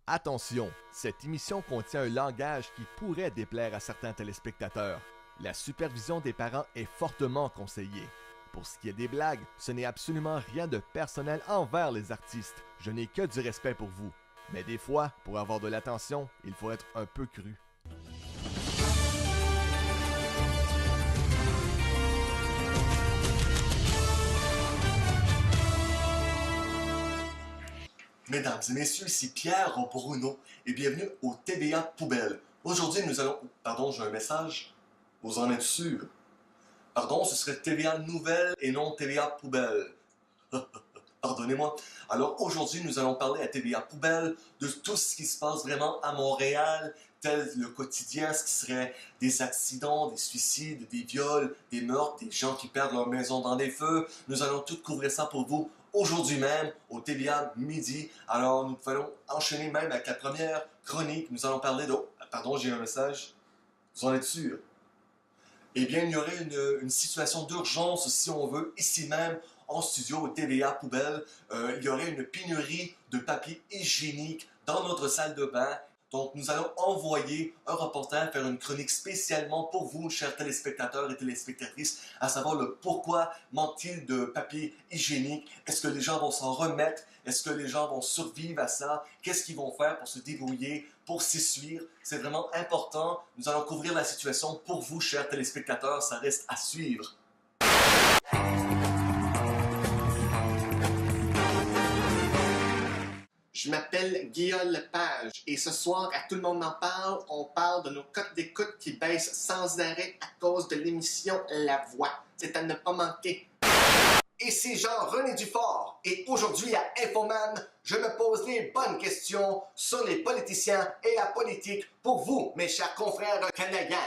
Attention, cette émission contient un langage qui pourrait déplaire à certains téléspectateurs. La supervision des parents est fortement conseillée. Pour ce qui est des blagues, ce n'est absolument rien de personnel envers les artistes. Je n'ai que du respect pour vous. Mais des fois, pour avoir de l'attention, il faut être un peu cru. Mesdames et messieurs, ici Pierre Bruno et bienvenue au TVA Poubelle. Aujourd'hui, nous allons... Pardon, j'ai un message. Vous en êtes sûr? Pardon, ce serait TVA Nouvelle et non TVA Poubelle. Pardonnez-moi. Alors aujourd'hui, nous allons parler à TVA Poubelle de tout ce qui se passe vraiment à Montréal, tel le quotidien, ce qui serait des accidents, des suicides, des viols, des meurtres, des gens qui perdent leur maison dans des feux. Nous allons tout couvrir ça pour vous aujourd'hui même, au TVA Midi. Alors nous allons enchaîner même avec la première chronique. Nous allons parler de... Pardon, j'ai un message. Vous en êtes sûr? Eh bien, il y aurait une situation d'urgence, si on veut, ici même, en studio, au TVA Poubelle. Il y aurait une pénurie de papier hygiénique dans notre salle de bain. Donc, nous allons envoyer un reporter faire une chronique spécialement pour vous, chers téléspectateurs et téléspectatrices, à savoir le pourquoi manque-t-il de papier hygiénique. Est-ce que les gens vont s'en remettre? Est-ce que les gens vont survivre à ça? Qu'est-ce qu'ils vont faire pour se débrouiller, pour s'essuyer? C'est vraiment important. Nous allons couvrir la situation pour vous, chers téléspectateurs. Ça reste à suivre. Je m'appelle Guillaume Lepage et ce soir, à Tout le monde en parle, on parle de nos cotes d'écoute qui baissent sans arrêt à cause de l'émission La Voix. C'est à ne pas manquer. Ici Jean-René Dufort et aujourd'hui à Infoman, je me pose les bonnes questions sur les politiciens et la politique pour vous, mes chers confrères canadiens.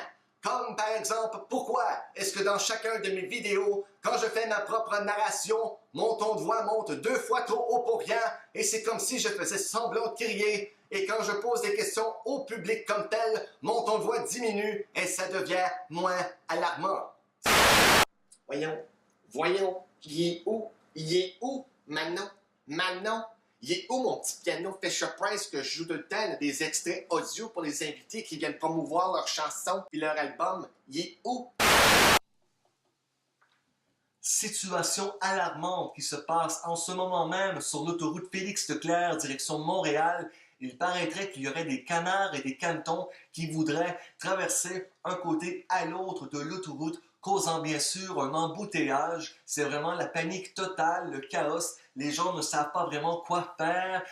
Comme par exemple, pourquoi est-ce que dans chacun de mes vidéos, quand je fais ma propre narration, mon ton de voix monte 2 fois trop haut pour rien et c'est comme si je faisais semblant de crier et quand je pose des questions au public comme tel, mon ton de voix diminue et ça devient moins alarmant. Voyons, il est où, Manon? Il est où mon petit piano Fisher-Price que je joue tout le temps, des extraits audio pour les invités qui viennent promouvoir leurs chansons puis leur album? Il est où? Situation alarmante qui se passe en ce moment même sur l'autoroute Félix-Leclerc, direction Montréal. Il paraîtrait qu'il y aurait des canards et des canetons qui voudraient traverser un côté à l'autre de l'autoroute, causant bien sûr un embouteillage. C'est vraiment la panique totale, le chaos. Les gens ne savent pas vraiment quoi faire.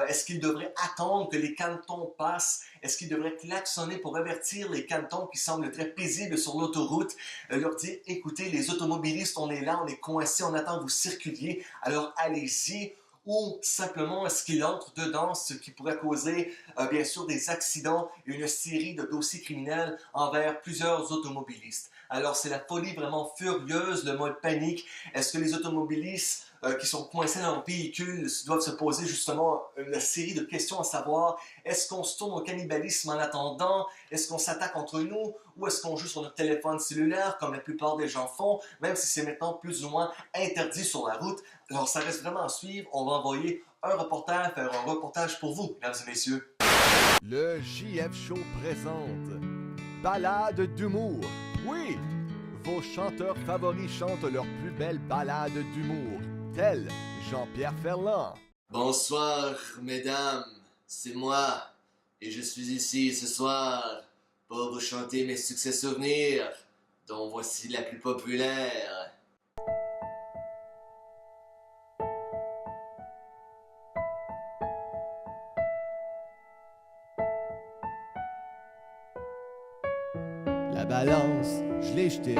Est-ce qu'ils devraient attendre que les canetons passent? Est-ce qu'ils devraient klaxonner pour avertir les canetons qui semblent très paisibles sur l'autoroute? Leur dire, écoutez, les automobilistes, on est là, on est coincés, on attend que vous circuliez, alors allez-y. Ou simplement est-ce qu'il entre dedans, ce qui pourrait causer bien sûr des accidents et une série de dossiers criminels envers plusieurs automobilistes. Alors c'est la folie vraiment furieuse, le mode panique. Est-ce que les automobilistes qui sont coincés dans leur véhicule doivent se poser justement une série de questions à savoir, est-ce qu'on se tourne au cannibalisme en attendant? Est-ce qu'on s'attaque entre nous? Ou est-ce qu'on joue sur notre téléphone cellulaire comme la plupart des gens font, même si c'est maintenant plus ou moins interdit sur la route? Alors ça reste vraiment à suivre. On va envoyer un reporter faire un reportage pour vous, mesdames et messieurs. Le JF Show présente Ballade d'humour. Oui, vos chanteurs favoris chantent leurs plus belles ballades d'humour, tel Jean-Pierre Ferland. Bonsoir, mesdames, c'est moi, et je suis ici ce soir pour vous chanter mes succès souvenirs, dont voici la plus populaire. La balance, je l'ai jetée.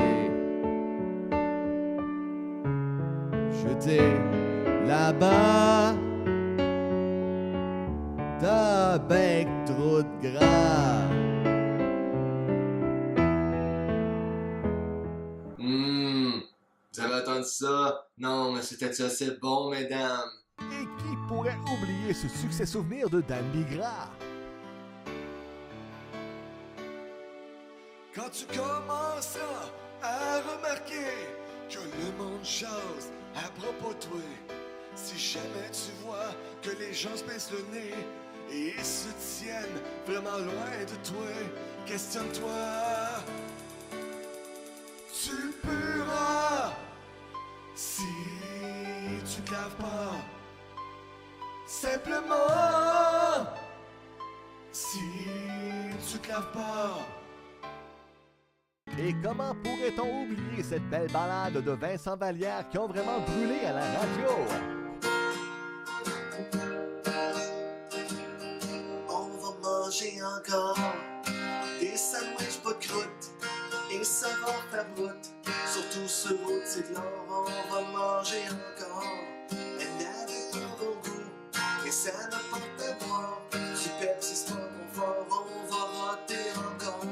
Jetée là-bas. T'as bec trop de gras. Vous avez entendu ça? Non, mais c'était assez bon, mesdames. Et qui pourrait oublier ce succès souvenir de Dan Bigra? Quand tu commenceras à remarquer que le monde jase à propos de toi, si jamais tu vois que les gens se baissent le nez et se vraiment loin de toi. Questionne-toi. Tu pourras si tu te laves pas. Simplement si tu te laves pas. Et comment pourrait-on oublier cette belle balade de Vincent Vallière qui ont vraiment brûlé à la radio? On va manger encore des sandwichs pas de croûte et ça va faire route. Surtout sur route, c'est de l'or, on va manger encore. Elle n'avait pas bon goût et ça n'a pas de boire. Du Pepsi, c'est pas bon fort, on va rater encore.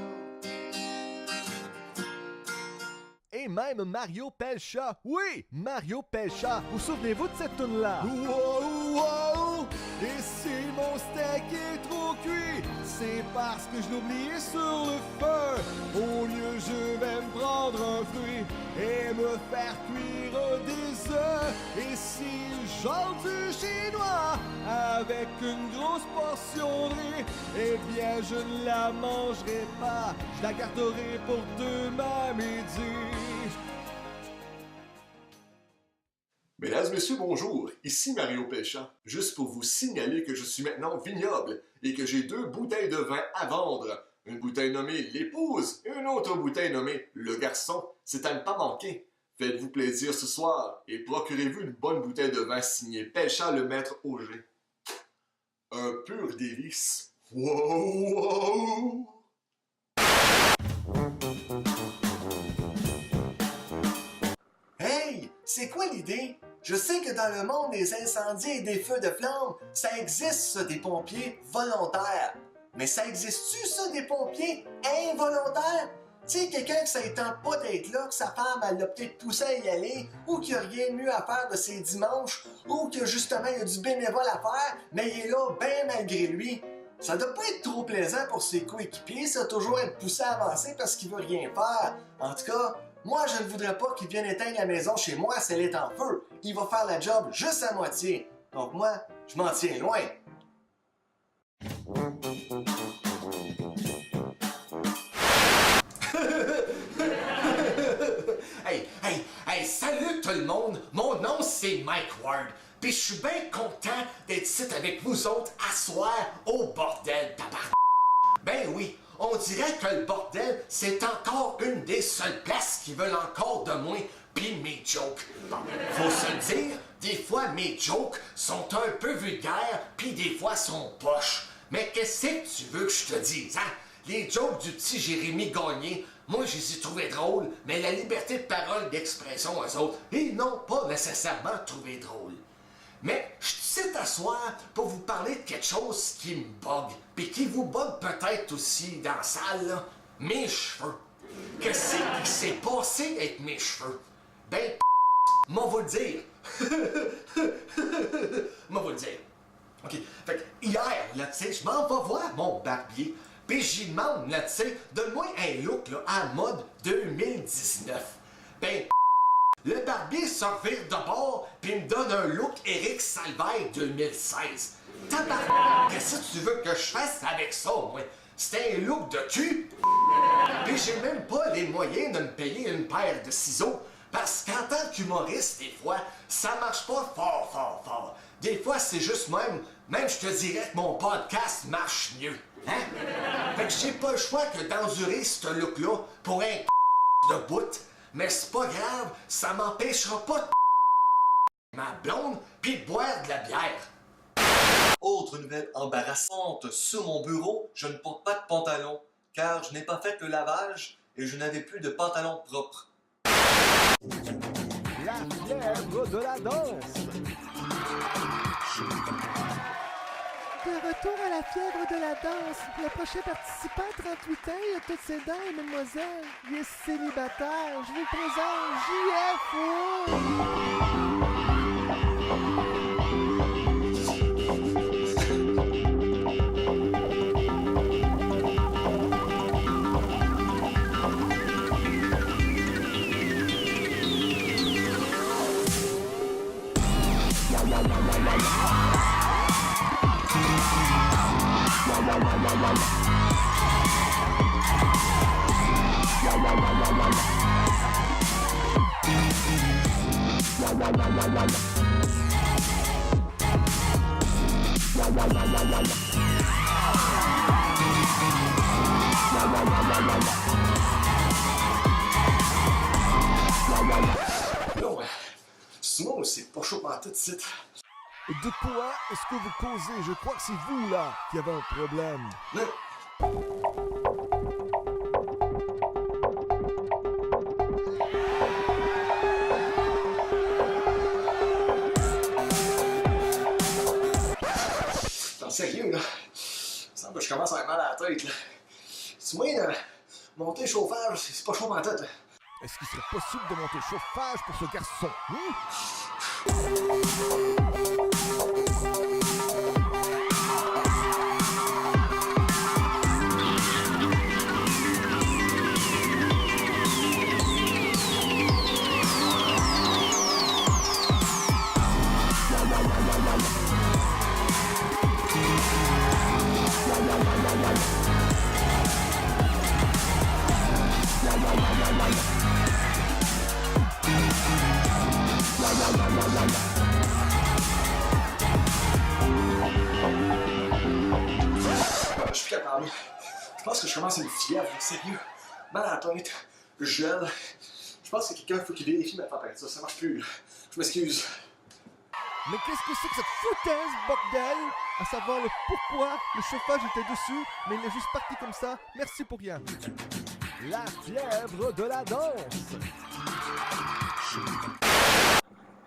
Et même Mario Pelcha. Oui, Mario Pelcha. Vous souvenez-vous de cette toune-là? Wow, wow! Et si mon steak est trop cuit, c'est parce que je l'ai oublié sur le feu. Au lieu, je vais me prendre un fruit et me faire cuire des œufs. Et si j'en du chinois avec une grosse portion de riz, eh bien je ne la mangerai pas. Je la garderai pour demain midi. Mesdames, Messieurs, bonjour, ici Mario Pelcha, juste pour vous signaler que je suis maintenant vignoble et que j'ai 2 bouteilles de vin à vendre. Une bouteille nommée l'épouse et une autre bouteille nommée le garçon. C'est à ne pas manquer. Faites-vous plaisir ce soir et procurez-vous une bonne bouteille de vin signée Pelcha le maître Auger. Un pur délice. Wow, wow! Hey, c'est quoi l'idée? Je sais que dans le monde des incendies et des feux de flammes, ça existe ça, des pompiers volontaires. Mais ça existe-tu ça, des pompiers involontaires? Tu sais, quelqu'un que ça ne tente pas d'être là, que sa femme elle l'a peut-être poussé à y aller, ou qu'il n'y a rien de mieux à faire de ses dimanches, ou que justement il y a du bénévole à faire, mais il est là bien malgré lui. Ça doit pas être trop plaisant pour ses coéquipiers, ça toujours être poussé à avancer parce qu'il veut rien faire. En tout cas, moi je ne voudrais pas qu'il vienne éteindre la maison chez moi si elle est en feu. Il va faire la job juste à moitié. Donc moi, je m'en tiens loin. Hey, salut tout le monde! Mon nom c'est Mike Ward, pis je suis bien content d'être ici avec vous autres à soir au bordel, tabarnak! Ben oui, on dirait que le bordel, c'est encore une des seules places qui veulent encore de moi pis mes jokes. Bon, faut se le dire, des fois mes jokes sont un peu vulgaires pis des fois sont poches. Mais qu'est-ce que tu veux que je te dise, hein? Les jokes du petit Jérémy Gagné, moi, je les ai trouvés drôles, mais la liberté de parole, d'expression, eux autres, ils n'ont pas nécessairement trouvé drôle. Mais je suis ici t'asseoir pour vous parler de quelque chose qui me bug, puis qui vous bug peut-être aussi dans la salle, là, mes cheveux. Qu'est-ce qui s'est passé avec mes cheveux? Ben, m'en va le dire. M'en va le dire. OK, fait que hier, là, tu sais, je m'en vais voir mon barbier, pis j'y demande, là, tu sais, donne-moi un look, là, à mode 2019. Ben, le barbier se revire de bord, pis me donne un look Éric Salvaire 2016. Tabarnak, qu'est-ce que tu veux que je fasse avec ça, moi? C'était un look de cul? Pis j'ai même pas les moyens de me payer une paire de ciseaux, parce qu'en tant qu'humoriste, des fois, ça marche pas fort. Des fois, c'est juste même je te dirais que mon podcast marche mieux. Hein? Fait que j'ai pas le choix que d'endurer ce look-là pour un de bout. Mais c'est pas grave, ça m'empêchera pas de ma blonde pis de boire de la bière. Autre nouvelle embarrassante, sur mon bureau, je ne porte pas de pantalon, car je n'ai pas fait le lavage et je n'avais plus de pantalon propre. La fièvre de la danse. De retour à la fièvre de la danse. Le prochain participant a 38 ans, il a toutes ses dents, et mademoiselle, il est célibataire. Je vous présente JFO. Non, Simon, c'est pas chaud par tout de suite. De quoi est-ce que vous causez? Je crois que c'est vous, là, qui avez un problème. Non. Non, sérieux, là. Il me semble que je commence à avoir mal à la tête, là. Dis-moi, monter le chauffage, c'est pas chaud par tête, là. Est-ce qu'il serait possible de monter le chauffage pour ce garçon? Je suis plus capable. Je pense que je commence à une fièvre, sérieux. Mal à la tête, je gèle. Je pense que quelqu'un faut qu'il vérifie ma température, ça marche plus. Je m'excuse. Mais qu'est-ce que c'est que cette foutaise, bordel? À savoir le pourquoi le chauffage était dessus, mais il est juste parti comme ça. Merci pour rien. La fièvre de la danse.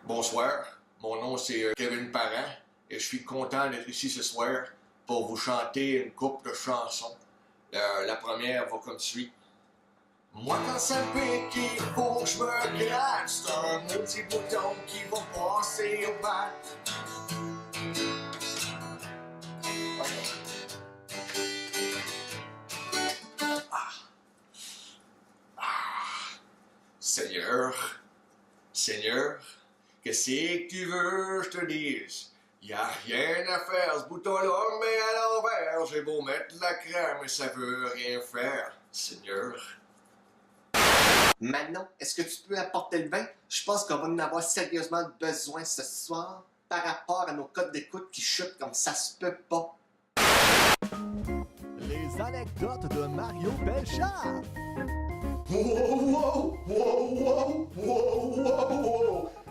Bonsoir, mon nom c'est Kevin Parent et je suis content d'être ici ce soir pour vous chanter une couple de chansons. La première va comme suit. Moi quand ça pique, il faut que je me gratte, c'est un petit bouton qui va passer au bac. Seigneur, qu'est-ce que tu veux que je te dise? Y a rien à faire, ce bouton-là, mais à l'envers. J'ai beau mettre la crème, mais ça veut rien faire, Seigneur. Manon, est-ce que tu peux apporter le vin? Je pense qu'on va en avoir sérieusement besoin ce soir par rapport à nos codes d'écoute qui chutent comme ça se peut pas. Les anecdotes de Mario Pelchard. Wow.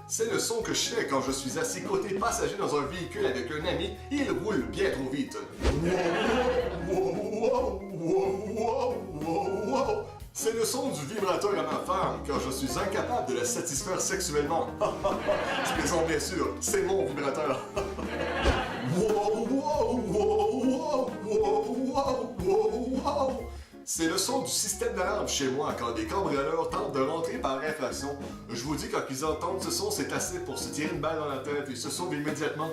C'est le son que je fais quand je suis assis côté passager dans un véhicule avec un ami. Il roule bien trop vite. C'est le son du vibrateur à ma femme quand je suis incapable de la satisfaire sexuellement. Je plaisante bien sûr, c'est mon vibrateur. C'est le son du système d'alarme chez moi quand des cambrioleurs tentent de rentrer par infraction. Je vous dis, quand ils entendent ce son, c'est assez pour se tirer une balle dans la tête et se sauvent immédiatement.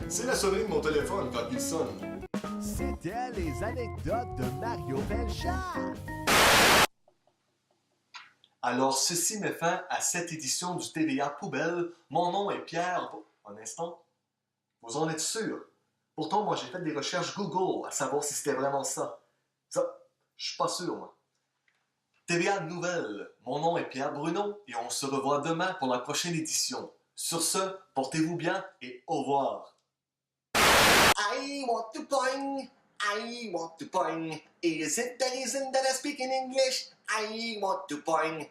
C'est la sonnerie de mon téléphone quand il sonne. C'était les anecdotes de Mario Pelchard. Alors, ceci met fin à cette édition du TVA Poubelle. Mon nom est Pierre... Un instant. Vous en êtes sûr? Pourtant, moi, j'ai fait des recherches Google à savoir si c'était vraiment ça. Ça, je suis pas sûr, moi. TVA Nouvelle. Mon nom est Pierre Bruno et on se revoit demain pour la prochaine édition. Sur ce, portez-vous bien et au revoir. I want to point. I want to point. Is it the reason that I speak in English? I want to point.